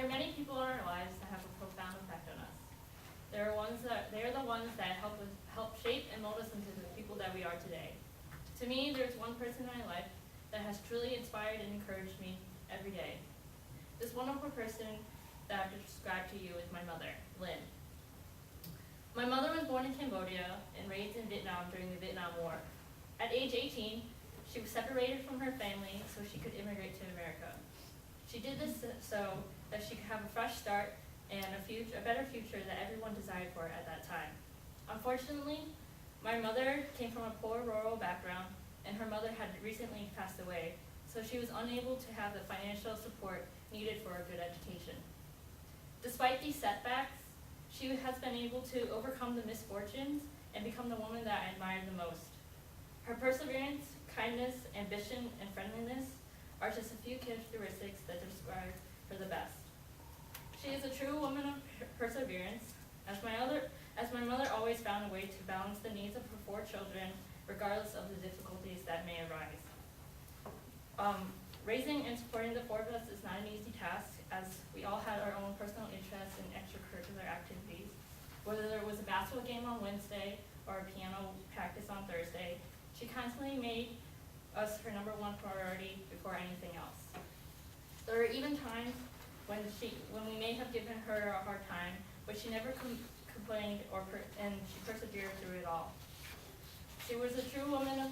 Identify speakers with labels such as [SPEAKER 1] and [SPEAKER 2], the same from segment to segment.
[SPEAKER 1] are many people in our lives that have a profound effect on us. They are the ones that help shape and mold us into the people that we are today. To me, there's one person in my life that has truly inspired and encouraged me every day. This wonderful person that I have to describe to you is my mother, Lynn. My mother was born in Cambodia and raised in Vietnam during the Vietnam War. At age 18, she was separated from her family so she could immigrate to America. She did this so that she could have a fresh start and a better future that everyone desired for at that time. Unfortunately, my mother came from a poor rural background and her mother had recently passed away, so she was unable to have the financial support needed for a good education. Despite these setbacks, she has been able to overcome the misfortunes and become the woman that I admire the most. Her perseverance, kindness, ambition, and friendliness are just a few characteristics that describe her the best. She is a true woman of perseverance, as my mother always found a way to balance the needs of her 4 children, regardless of the difficulties that may arise. Raising and supporting the 4 of us is not an easy task, as we all had our own personal interests and extracurricular activities. Whether there was a basketball game on Wednesday or a piano practice on Thursday, she constantly made us her #1 priority before anything else. There were even times when we may have given her a hard time, but she never complained and she persevered through it all. She is a true woman of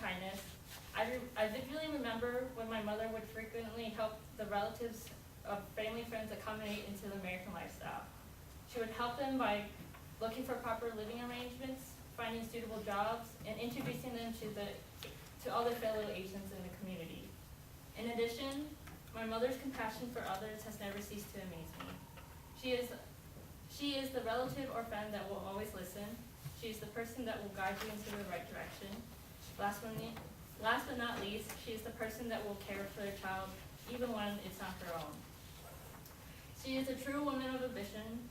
[SPEAKER 1] kindness. I vividly remember when my mother would frequently help the relatives of family friends accommodate into the American lifestyle. She would help them by looking for proper living arrangements, finding suitable jobs, and introducing them to other fellow Asians in the community. In addition, my mother's compassion for others has never ceased to amaze me. She is the relative or friend that will always listen. She is the person that will guide you into the right direction. Last but not least, she is the person that will care for their child even when it's not her own. She is a true woman of ambition.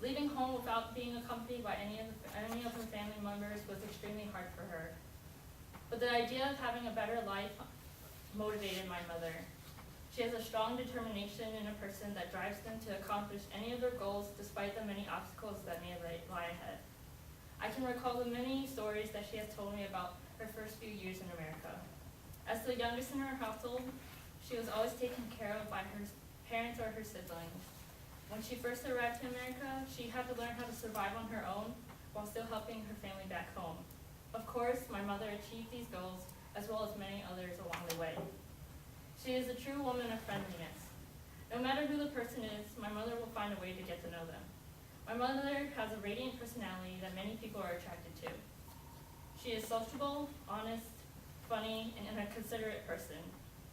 [SPEAKER 1] Leaving home without being accompanied by any of her family members was extremely hard for her. But the idea of having a better life motivated my mother. She has a strong determination in a person that drives them to accomplish any of their goals despite the many obstacles that may lie ahead. I can recall the many stories that she has told me about her first few years in America. As the youngest in her household, she was always taken care of by her parents or her siblings. When she first arrived to America, she had to learn how to survive on her own while still helping her family back home. Of course, my mother achieved these goals as well as many others along the way. She is a true woman of friendliness. No matter who the person is, my mother will find a way to get to know them. My mother has a radiant personality that many people are attracted to. She is sociable, honest, funny, and a considerate person.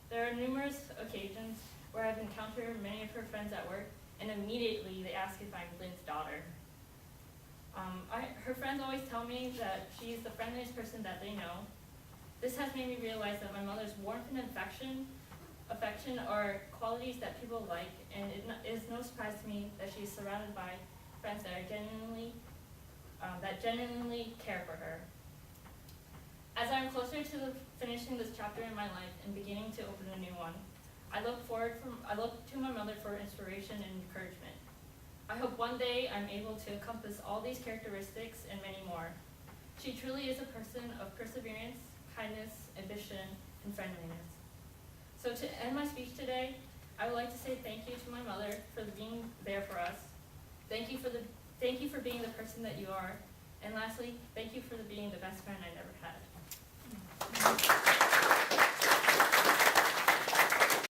[SPEAKER 1] There are numerous occasions where I've encountered many of her friends at work, and immediately they ask if I'm Lynn's daughter. Her friends always tell me that she is the friendliest person that they know. This has made me realize that my mother's warmth and affection are qualities that people like, and it is no surprise to me that she is surrounded by friends that genuinely care for her. As I'm closer to finishing this chapter in my life and beginning to open a new one, I look to my mother for inspiration and encouragement. I hope one day I'm able to encompass all these characteristics and many more. She truly is a person of perseverance, kindness, ambition, and friendliness. So to end my speech today, I would like to say thank you to my mother for being there for us. Thank you for being the person that you are. And lastly, thank you for being the best friend I've ever had.